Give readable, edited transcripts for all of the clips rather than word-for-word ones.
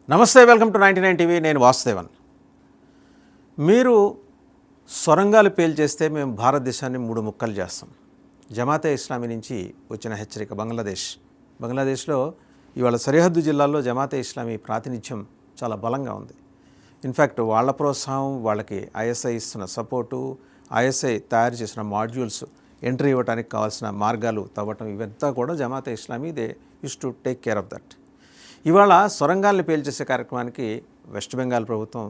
నమస్తే, welcome to 99 TV. నేను వాసుదేవన్. మీరు సొరంగాలు పేల్చేస్తే మేము భారతదేశాన్ని 3 ముక్కలు చేస్తాం. జమాతే ఇస్లామీ నుంచి వచ్చిన హెచ్చరిక. బంగ్లాదేశ్లో ఇవాళ సరిహద్దు జిల్లాల్లో జమాతే ఇస్లామీ ప్రాతినిధ్యం చాలా బలంగా ఉంది. ఇన్ఫ్యాక్ట్ వాళ్ళ ప్రోత్సాహం, వాళ్ళకి ఐఎస్ఐ ఇస్తున్న సపోర్టు, ఐఎస్ఐ తయారు చేసిన మాడ్యూల్స్ ఎంట్రీ ఇవ్వడానికి కావాల్సిన మార్గాలు తవ్వటం, ఇవంతా కూడా Jamaat-e Islami they used to take care of that. ఇవాళ సొరంగాల్ని పేల్చేసే కార్యక్రమానికి వెస్ట్ బెంగాల్ ప్రభుత్వం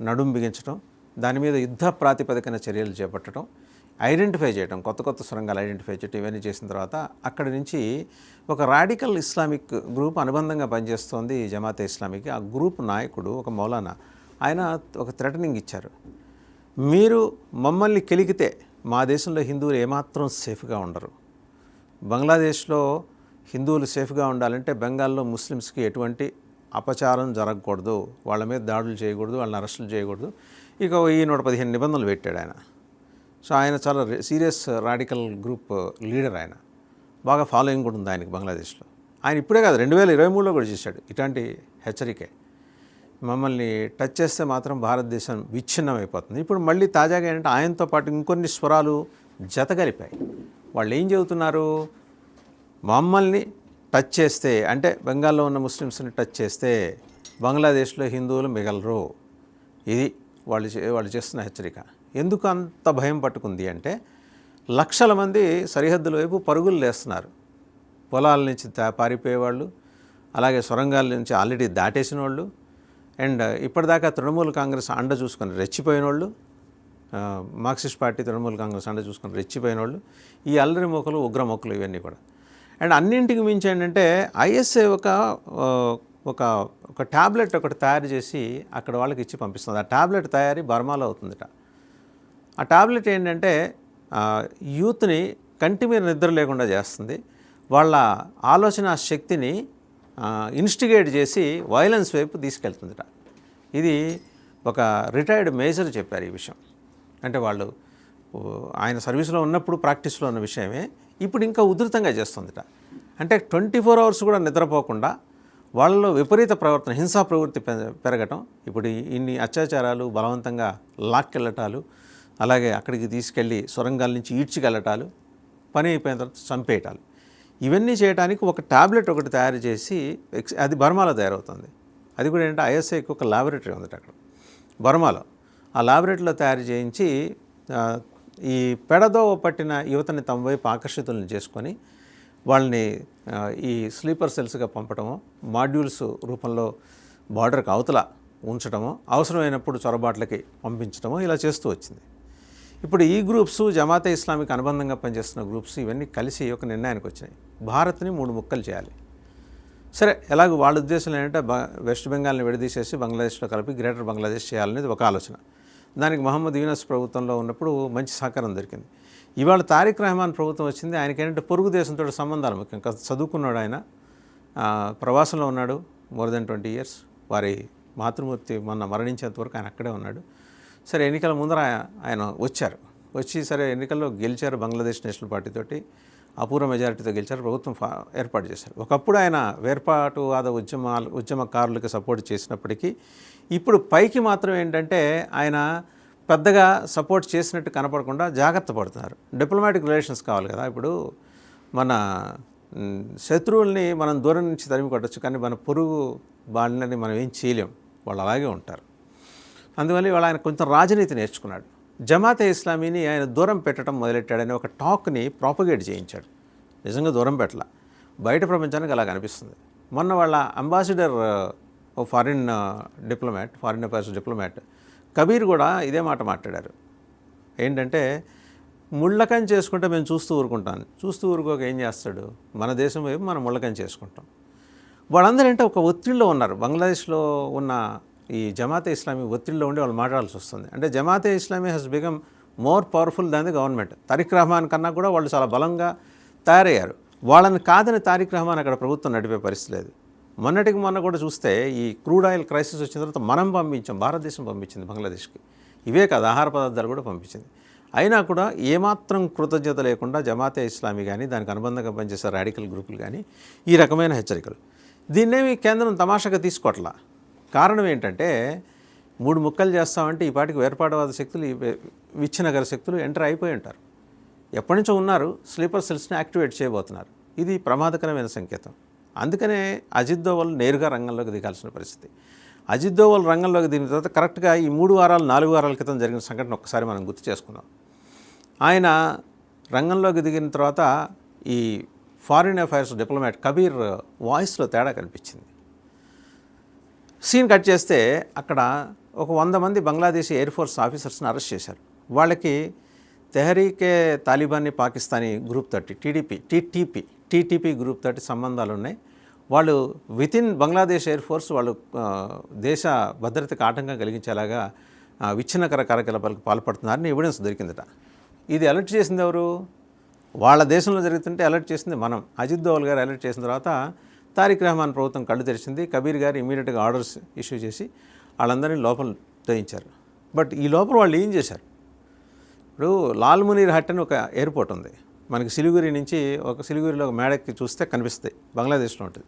నడుం బిగించడం, దాని మీద యుద్ధ ప్రాతిపదికన చర్యలు చేపట్టడం, ఐడెంటిఫై చేయడం, కొత్త సొరంగాలు ఐడెంటిఫై చేయడం, ఇవన్నీ చేసిన తర్వాత అక్కడి నుంచి ఒక రాడికల్ ఇస్లామిక్ గ్రూప్ అనుబంధంగా పనిచేస్తోంది జమాతే ఇస్లామీకి. ఆ గ్రూప్ నాయకుడు ఒక మౌలానా, ఆయన ఒక థ్రెటనింగ్ ఇచ్చారు. మీరు మమ్మల్ని కెలికితే మా దేశంలో హిందువులు ఏమాత్రం సేఫ్గా ఉండరు. బంగ్లాదేశ్లో హిందువులు సేఫ్గా ఉండాలంటే బెంగాల్లో ముస్లిమ్స్కి ఎటువంటి అపచారం జరగకూడదు, వాళ్ళ మీద దాడులు చేయకూడదు, వాళ్ళని అరెస్టులు చేయకూడదు. ఇక 115 నిబంధనలు పెట్టాడు ఆయన. సో ఆయన చాలా సీరియస్ రాడికల్ గ్రూప్ లీడర్. ఆయన బాగా ఫాలోయింగ్ కూడా ఉంది ఆయనకి బంగ్లాదేశ్లో. ఆయన ఇప్పుడే కాదు, 2023లో కూడా చేశాడు ఇట్లాంటి హెచ్చరికే. మమ్మల్ని టచ్ చేస్తే మాత్రం భారతదేశం విచ్ఛిన్నం అయిపోతుంది. ఇప్పుడు మళ్ళీ తాజాగా ఏంటంటే ఆయనతో పాటు ఇంకొన్ని స్వరాలు జతగలిపాయి. వాళ్ళు ఏం చెబుతున్నారు, మమ్మల్ని టచ్ చేస్తే అంటే బెంగాల్లో ఉన్న ముస్లిమ్స్ని టచ్ చేస్తే బంగ్లాదేశ్లో హిందువులు మిగలరు. ఇది వాళ్ళు చేస్తున్న హెచ్చరిక. ఎందుకు అంత భయం పట్టుకుంది అంటే లక్షల మంది సరిహద్దుల వైపు పరుగులు లేస్తున్నారు. పొలాల నుంచి పారిపోయేవాళ్ళు, అలాగే సొరంగాల నుంచి ఆల్రెడీ దాటేసిన వాళ్ళు, అండ్ ఇప్పటిదాకా తృణమూల్ కాంగ్రెస్ అండ చూసుకొని రెచ్చిపోయిన వాళ్ళు, మార్క్సిస్ట్ పార్టీ తృణమూల్ కాంగ్రెస్ అండ చూసుకొని రెచ్చిపోయిన వాళ్ళు, ఈ అల్లరి మొక్కలు, ఉగ్ర మొక్కలు, ఇవన్నీ కూడా. అండ్ అన్నింటికి మించి ఏంటంటే ఐఎస్ఐ ఒక ట్యాబ్లెట్ ఒకటి తయారు చేసి అక్కడ వాళ్ళకి ఇచ్చి పంపిస్తుంది. ఆ ట్యాబ్లెట్ తయారీ బర్మాలో అవుతుందట. ఆ ట్యాబ్లెట్ ఏంటంటే యూత్ని కంటి మీద నిద్ర లేకుండా చేస్తుంది. వాళ్ళ ఆలోచన శక్తిని ఇన్స్టిగేట్ చేసి వైలెన్స్ వైపు తీసుకెళ్తుందట. ఇది ఒక రిటైర్డ్ మేజర్ చెప్పారు ఈ విషయం. అంటే వాళ్ళు ఆయన సర్వీస్లో ఉన్నప్పుడు ప్రాక్టీస్లో ఉన్న విషయమే ఇప్పుడు ఇంకా ఉధృతంగా చేస్తుందిట. అంటే 24 అవర్స్ కూడా నిద్రపోకుండా వాళ్ళలో విపరీత ప్రవర్తన, హింసా ప్రవృత్తి పెరగటం, ఇప్పుడు ఇన్ని అత్యాచారాలు, బలవంతంగా లాక్కెళ్ళటాలు, అలాగే అక్కడికి తీసుకెళ్ళి సొరంగాల నుంచి ఈడ్చికెళ్ళటాలు, పని అయిపోయిన తర్వాత చంపేయటాలు, ఇవన్నీ చేయడానికి ఒక ట్యాబ్లెట్ ఒకటి తయారు చేసి అది బర్మాలో తయారవుతుంది. అది కూడా ఏంటంటే ఐఎస్ఐకి ఒక ల్యాబొరేటరీ ఉంది అక్కడ బర్మాలో. ఆ ల్యాబొరేటరీలో తయారు చేయించి ఈ పెడదోవ పట్టిన యువతని తమ వైపు ఆకర్షితులను చేసుకొని వాళ్ళని ఈ స్లీపర్ సెల్స్గా పంపడము, మాడ్యూల్స్ రూపంలో బార్డర్కి అవతల ఉంచడము, అవసరమైనప్పుడు చొరబాట్లకి పంపించడము, ఇలా చేస్తూ వచ్చింది. ఇప్పుడు ఈ గ్రూప్స్, జమాతే ఇస్లామీకి అనుబంధంగా పనిచేస్తున్న గ్రూప్స్, ఇవన్నీ కలిసి ఒక నిర్ణయానికి వచ్చినాయి. భారత్ని 3 ముక్కలు చేయాలి. సరే, ఎలాగో వాళ్ళ ఉద్దేశం ఏంటంటే వెస్ట్ బెంగాల్ని విడదీసేసి బంగ్లాదేశ్లో కలిపి గ్రేటర్ బంగ్లాదేశ్ చేయాలనేది ఒక ఆలోచన. దానికి మహమ్మద్ యూనస్ ప్రభుత్వంలో ఉన్నప్పుడు మంచి సహకారం దొరికింది. ఇవాళ తారిక్ రెహమాన్ ప్రభుత్వం వచ్చింది. ఆయనకి ఏంటంటే పొరుగు దేశంతో సంబంధాలు ముఖ్యం. చదువుకున్నాడు, ఆయన ప్రవాసంలో ఉన్నాడు మోర్ దెన్ 20 years. వారి మాతృమూర్తి మొన్న మరణించేంత వరకు ఆయన అక్కడే ఉన్నాడు. సరే, ఎన్నికల ముందర ఆయన వచ్చి సరే ఎన్నికల్లో గెలిచారు. బంగ్లాదేశ్ నేషనల్ పార్టీతోటి అపూర్వ మెజారిటీతో గెలిచారు. ప్రభుత్వం ఏర్పాటు చేశారు. ఒకప్పుడు ఆయన వేర్పాటువాద ఉద్యమకారులకు సపోర్ట్ చేసినప్పటికీ ఇప్పుడు పైకి మాత్రం ఏంటంటే ఆయన పెద్దగా సపోర్ట్ చేసినట్టు కనపడకుండా జాగ్రత్త పడుతున్నారు. డిప్లొమాటిక్ రిలేషన్స్ కావాలి కదా. ఇప్పుడు మన శత్రువుల్ని మనం దూరం నుంచి తరిమి కొట్టచ్చు, కానీ మన పొరుగు వాళ్ళని మనం ఏం చేయలేం, వాళ్ళు అలాగే ఉంటారు. అందువల్ల ఇవాళ ఆయన కొంచెం రాజనీతి నేర్చుకున్నాడు. జమాతే ఇస్లామీని ఆయన దూరం పెట్టడం మొదలెట్టాడని ఒక టాక్ని ప్రాపగేట్ చేయించాడు. నిజంగా దూరం పెట్టాల, బయట ప్రపంచానికి అలా కనిపిస్తుంది. మొన్న వాళ్ళ ambassador foreign affairs diplomat Kabir కూడా ఇదే మాట మాట్లాడారు. ఏంటంటే ముళ్ళకం చేసుకుంటే మేము చూస్తూ ఊరుకోక ఏం చేస్తాడు, మన దేశం వైపు మనం ముళ్ళకం చేసుకుంటాం. వాళ్ళందరూ అంటే ఒక ఒత్తిడిలో ఉన్నారు. బంగ్లాదేశ్లో ఉన్న ఈ జమాతే ఇస్లామీ ఒత్తిడిలో ఉండి వాళ్ళు మాట్లాడాల్సి వస్తుంది. అంటే Jamaat-e Islami has become more powerful than the government. Tarique Rahman కన్నా కూడా వాళ్ళు చాలా బలంగా తయారయ్యారు. వాళ్ళని కాదని తారిక్ రెహమాన్ అక్కడ ప్రభుత్వం నడిపే పరిస్థితి లేదు. మొన్న కూడా చూస్తే ఈ క్రూడ్ ఆయిల్ క్రైసిస్ వచ్చిన తర్వాత భారతదేశం పంపించింది బంగ్లాదేశ్కి. ఇవే కాదు, ఆహార పదార్థాలు కూడా పంపించింది. అయినా కూడా ఏమాత్రం కృతజ్ఞత లేకుండా జమాతే ఇస్లామీ కానీ దానికి అనుబంధంగా పనిచేసే రాడికల్ గ్రూపులు కానీ ఈ రకమైన హెచ్చరికలు. దీన్నేమి కేంద్రం తమాషాగా తీసుకోవట్లా. కారణం ఏంటంటే 3 ముక్కలు చేస్తామంటే ఈ పాటికి వేర్పాటువాద శక్తులు, ఈ విచ్ఛిన్నకర శక్తులు ఎంటర్ అయిపోయి ఉంటారు. ఎప్పటి నుంచో ఉన్నారు, స్లీపర్ సెల్స్ని యాక్టివేట్ చేయబోతున్నారు. ఇది ప్రమాదకరమైన సంకేతం. అందుకనే అజిత్ దోవల్ నేరుగా రంగంలోకి దిగాల్సిన పరిస్థితి. అజిత్ దోవల్ రంగంలోకి దిగిన తర్వాత కరెక్ట్గా ఈ 3 వారాలు 4 వారాల క్రితం జరిగిన సంఘటన ఒక్కసారి మనం గుర్తు చేసుకుందాం. ఆయన రంగంలోకి దిగిన తర్వాత ఈ ఫారిన్ అఫైర్స్ డిప్లొమాట్ కబీర్ వాయిస్లో తేడా కనిపించింది. సీన్ కట్ చేస్తే అక్కడ ఒక 100 మంది బంగ్లాదేశీ ఎయిర్ ఫోర్స్ ఆఫీసర్స్ని అరెస్ట్ చేశారు. వాళ్ళకి తెహరీకే తాలిబానీ పాకిస్తానీ గ్రూప్ తోటి టీటీపీ గ్రూప్ తోటి సంబంధాలు ఉన్నాయి. వాళ్ళు వితిన్ బంగ్లాదేశ్ ఎయిర్ ఫోర్స్ వాళ్ళు దేశ భద్రతకు ఆటంకం కలిగించేలాగా విచ్ఛిన్నకర కార్యకలాపాలకు పాల్పడుతున్నారని ఎవిడెన్స్ దొరికిందట. ఇది అలర్ట్ చేసింది ఎవరు? వాళ్ళ దేశంలో జరుగుతుంటే అలర్ట్ చేసింది మనం. అజిత్ దోవల్ గారు అలర్ట్ చేసిన తర్వాత తారిక్ రెహమాన్ ప్రభుత్వం కళ్ళు తెరిచింది. కబీర్ గారు ఇమీడియట్గా ఆర్డర్స్ ఇష్యూ చేసి వాళ్ళందరినీ లోపల తోయించారు. బట్ ఈ లోపల వాళ్ళు ఏం చేశారు? ఇప్పుడు లాల్ మునీర్ హట్ అని ఒక ఎయిర్పోర్ట్ ఉంది మనకి సిలిగురి నుంచి. సిలిగురిలో ఒక మేడకి చూస్తే కనిపిస్తాయి, బంగ్లాదేశ్లో ఉంటుంది.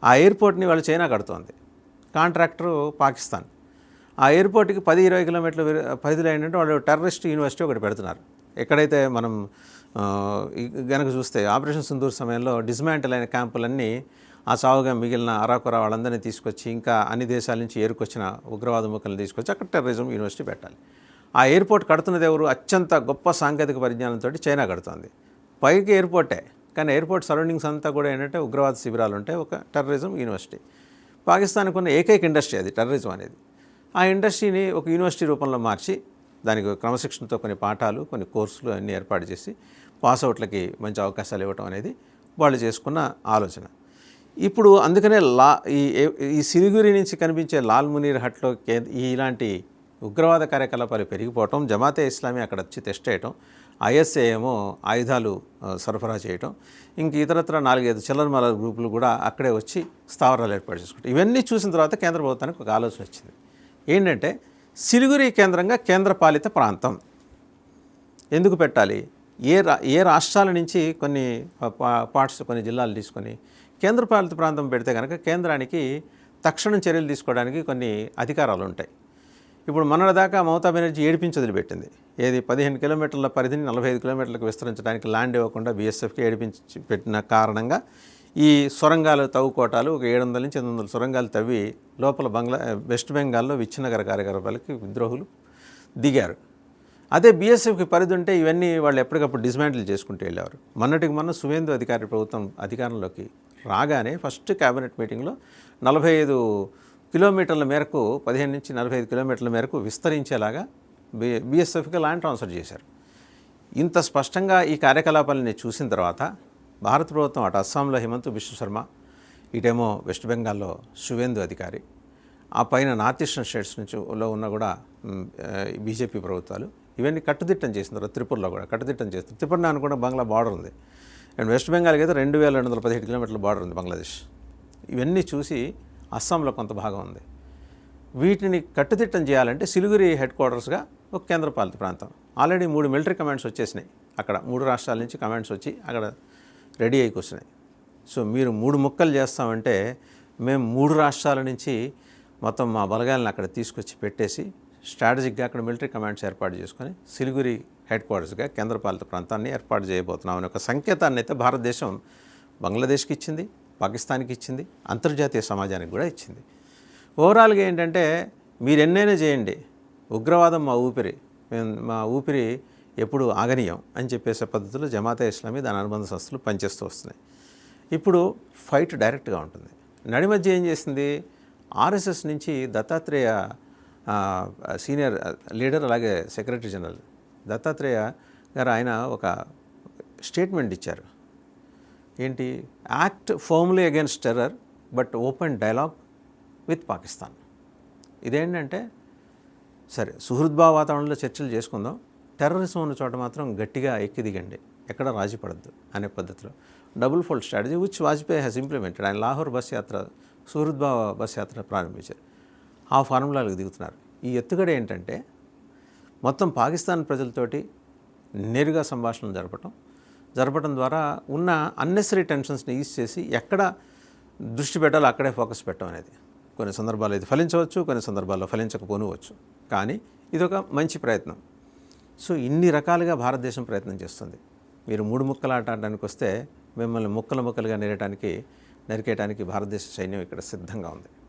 ఆ ఎయిర్పోర్ట్ని వాళ్ళు చైనా కడుతోంది, కాంట్రాక్టరు పాకిస్తాన్. ఆ ఎయిర్పోర్ట్కి 10-20 కిలోమీటర్ల పరిధిలో ఏంటంటే వాళ్ళు టెర్రరిస్ట్ యూనివర్సిటీ ఒకటి పెడుతున్నారు. ఎక్కడైతే మనం గనక చూస్తే ఆపరేషన్ సింధూర్ సమయంలో డిస్మాంటిల్ అయిన క్యాంపులన్నీ ఆ సావుగా మిగిలిన అరాకొరా వాళ్ళందరినీ తీసుకొచ్చి ఇంకా అన్ని దేశాల నుంచి ఏరుకొచ్చిన ఉగ్రవాద ముక్కల్ని తీసుకొచ్చి అక్కడ టెర్రరిజం యూనివర్సిటీ పెట్టాలి. ఆ ఎయిర్పోర్ట్ కడుతున్నది ఎవరు? అత్యంత గొప్ప సాంకేతిక పరిజ్ఞానంతో చైనా కడుతోంది. పైకి ఎయిర్పోర్టే, కానీ ఎయిర్పోర్ట్ సరౌండింగ్స్ అంతా కూడా ఏంటంటే ఉగ్రవాద శిబిరాలు ఉంటాయి, ఒక టెర్రరిజం యూనివర్సిటీ. పాకిస్తాన్కి ఉన్న ఏకైక ఇండస్ట్రీ అది టెర్రరిజం అనేది. ఆ ఇండస్ట్రీని ఒక యూనివర్సిటీ రూపంలో మార్చి దానికి క్రమశిక్షణతో కొన్ని పాఠాలు, కొన్ని కోర్సులు అన్నీ ఏర్పాటు చేసి పాస్అవుట్లకి మంచి అవకాశాలు ఇవ్వటం అనేది వాళ్ళు చేసుకున్న ఆలోచన. ఇప్పుడు అందుకనే ఈ సిలిగురి నుంచి కనిపించే లాల్ మునీర్ హట్లో ఇలాంటి ఉగ్రవాద కార్యకలాపాలు పెరిగిపోవటం, జమాతే ఇస్లామీ అక్కడ వచ్చి టెస్ట్ చేయటం, ఐఎస్ఏ ఏమో ఆయుధాలు సరఫరా చేయటం, ఇంక ఇతరత్ర 4-5 చిల్లరమల గ్రూపులు కూడా అక్కడే వచ్చి స్థావరాలు ఏర్పాటు చేసుకుంటాయి. ఇవన్నీ చూసిన తర్వాత కేంద్ర ప్రభుత్వానికి ఒక ఆలోచన వచ్చింది. ఏంటంటే సిలిగురి కేంద్రంగా కేంద్రపాలిత ప్రాంతం ఎందుకు పెట్టాలి? ఏ రాష్ట్రాల నుంచి కొన్ని పార్ట్స్, కొన్ని జిల్లాలు తీసుకొని కేంద్రపాలిత ప్రాంతం పెడితే కనుక కేంద్రానికి తక్షణం చర్యలు తీసుకోవడానికి కొన్ని అధికారాలు ఉంటాయి. ఇప్పుడు మొన్నటిదాకా మమతా బెనర్జీ ఏడిపించి వదిలిపెట్టింది. ఏది 15 కిలోమీటర్ల పరిధిని 45 కిలోమీటర్లకు విస్తరించడానికి ల్యాండ్ ఇవ్వకుండా బీఎస్ఎఫ్కి ఏడిపించి పెట్టిన కారణంగా ఈ సొరంగాలు తవ్వుకోటాలు ఒక 700 నుంచి 800 సొరంగాలు తవ్వి లోపల వెస్ట్ బెంగాల్లో విచ్ఛిన్నకర కార్యకలాపాలకి విద్రోహులు దిగారు. అదే బీఎస్ఎఫ్కి పరిధి ఉంటే ఇవన్నీ వాళ్ళు ఎప్పటికప్పుడు డిస్మాంటిల్ చేసుకుంటూ వెళ్ళేవారు. మొన్న సువేందు అధికారి ప్రభుత్వం అధికారంలోకి రాగానే ఫస్ట్ క్యాబినెట్ మీటింగ్లో 45 కిలోమీటర్ల మేరకు 15 నుంచి 45 కిలోమీటర్ల మేరకు విస్తరించేలాగా బీఎస్ఎఫ్కి ల్యాండ్ ట్రాన్స్ఫర్ చేశారు. ఇంత స్పష్టంగా ఈ కార్యకలాపాలని చూసిన తర్వాత భారత ప్రభుత్వం అటు అస్సాంలో హిమంత్ బిశ్వ శర్మ, ఇటేమో వెస్ట్ బెంగాల్లో సువేందు అధికారి, ఆ పైన నార్త్ ఈస్టర్న్ స్టేట్స్ నుంచి ఉన్న కూడా బీజేపీ ప్రభుత్వాలు ఇవన్నీ కట్టుదిట్టం చేసిన తర్వాత త్రిపురలో కూడా కట్టుదిట్టం చేస్తారు. త్రిపుర అనుకున్న బంగ్లా బార్డర్ ఉంది, అండ్ వెస్ట్ బెంగాల్కి అయితే 2217 కిలోమీటర్ల బార్డర్ ఉంది బంగ్లాదేశ్. ఇవన్నీ చూసి అస్సాంలో కొంత భాగం ఉంది. వీటిని కట్టుదిట్టం చేయాలంటే సిలిగురి హెడ్ క్వార్టర్స్గా ఒక కేంద్రపాలిత ప్రాంతం. ఆల్రెడీ 3 మిలిటరీ కమాండ్స్ వచ్చేసినాయి. అక్కడ 3 రాష్ట్రాల నుంచి కమాండ్స్ వచ్చి అక్కడ రెడీ అయి కూర్చున్నాయి. సో మీరు 3 ముక్కలు చేస్తామంటే మేము 3 రాష్ట్రాల నుంచి మొత్తం మా బలగాలను అక్కడ తీసుకొచ్చి పెట్టేసి స్ట్రాటజిక్గా అక్కడ మిలిటరీ కమాండ్స్ ఏర్పాటు చేసుకొని సిలిగురి హెడ్ క్వార్టర్స్గా కేంద్రపాలిత ప్రాంతాన్ని ఏర్పాటు చేయబోతున్నామని ఒక సంకేతాన్ని అయితే భారతదేశం బంగ్లాదేశ్కి ఇచ్చింది, పాకిస్తాన్కి ఇచ్చింది, అంతర్జాతీయ సమాజానికి కూడా ఇచ్చింది. ఓవరాల్గా ఏంటంటే మీరు ఎన్నైనా చేయండి, ఉగ్రవాదం మా ఊపిరి ఎప్పుడు ఆగనీయం అని చెప్పేసే పద్ధతిలో జమాతే ఇస్లామీ దాని అనుబంధ సంస్థలు పనిచేస్తూ వస్తున్నాయి. ఇప్పుడు ఫైట్ డైరెక్ట్గా ఉంటుంది. నడి మధ్య ఏం చేసింది, ఆర్ఎస్ఎస్ నుంచి దత్తాత్రేయ సీనియర్ లీడర్ అలాగే సెక్రటరీ జనరల్ దత్తాత్రేయ గారు ఆయన ఒక స్టేట్మెంట్ ఇచ్చారు. ఏంటి, act firmly against terror but open dialogue with Pakistan. ఇదేంటంటే సరే సుహృద్భావ వాతావరణంలో చర్చలు చేసుకుందాం, టెర్రరిజం ఉన్న చోట మాత్రం గట్టిగా ఎక్కి దిగండి, ఎక్కడ రాజీ పడద్దు అనే పద్ధతిలో double fold strategy which Vajpayee has implemented. ఆయన లాహోర్ బస్ యాత్ర, సుహృద్భావ బస్ యాత్ర ప్రారంభించారు. ఆ ఫార్ములాలకు దిగుతున్నారు. ఈ ఎత్తుగడ ఏంటంటే మొత్తం పాకిస్తాన్ ప్రజలతోటి నేరుగా సంభాషణలు జరపటం ద్వారా ఉన్న అన్నెసరీ టెన్షన్స్ని ఈజ్ చేసి ఎక్కడ దృష్టి పెట్టాలో అక్కడే ఫోకస్ పెట్టడం అనేది. కొన్ని సందర్భాల్లో ఇది ఫలించవచ్చు, కొన్ని సందర్భాల్లో ఫలించకపోనవచ్చు. కానీ ఇదొక మంచి ప్రయత్నం. సో ఇన్ని రకాలుగా భారతదేశం ప్రయత్నం చేస్తుంది. మీరు 3 ముక్కలు ఆట ఆడడానికి వస్తే మిమ్మల్ని ముక్కలుగా నరికేయడానికి భారతదేశ సైన్యం ఇక్కడ సిద్ధంగా ఉంది.